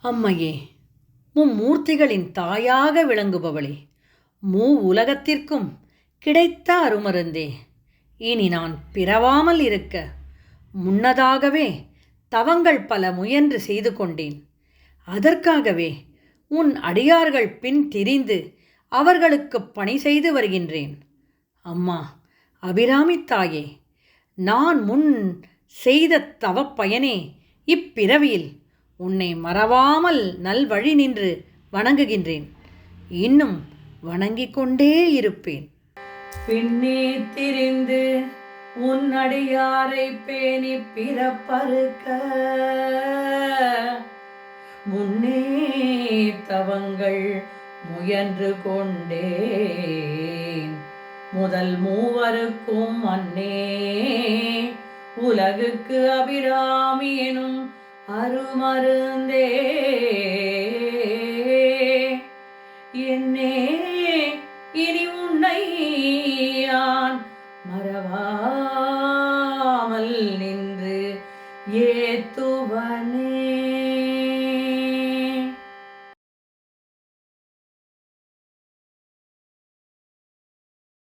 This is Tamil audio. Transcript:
அம்மையே, மும்மூர்த்திகளின் தாயாக விளங்குபவளே, உலகத்திற்கும் கிடைத்த அருமருந்தே, இனி நான் பிறவாமல் இருக்க முன்னதாகவே தவங்கள் பல முயன்று செய்து கொண்டேன். அதற்காகவே உன் அடியார்கள் பின் திரிந்து அவர்களுக்கு பணி செய்து வருகின்றேன். அம்மா அபிராமி தாயே, நான் முன் செய்த தவப்பயனே இப்பிறவியில் உன்னை மறவாமல் நல்வழி நின்று வணங்குகின்றேன். இன்னும் வணங்கிக் கொண்டே இருப்பேன். பின்னே திரிந்து உன் அடியாரை பேணி பிறப்பறுக்க முன்னே தவங்கள் முயன்று கொண்டேன். முதல் மூவருக்கும் அன்னே உலகுக்கு அபிராமி எனும் அருமருந்தே. என்னே இனி உன்னை யான் மறவாமல் நின்று ஏத்துவனே.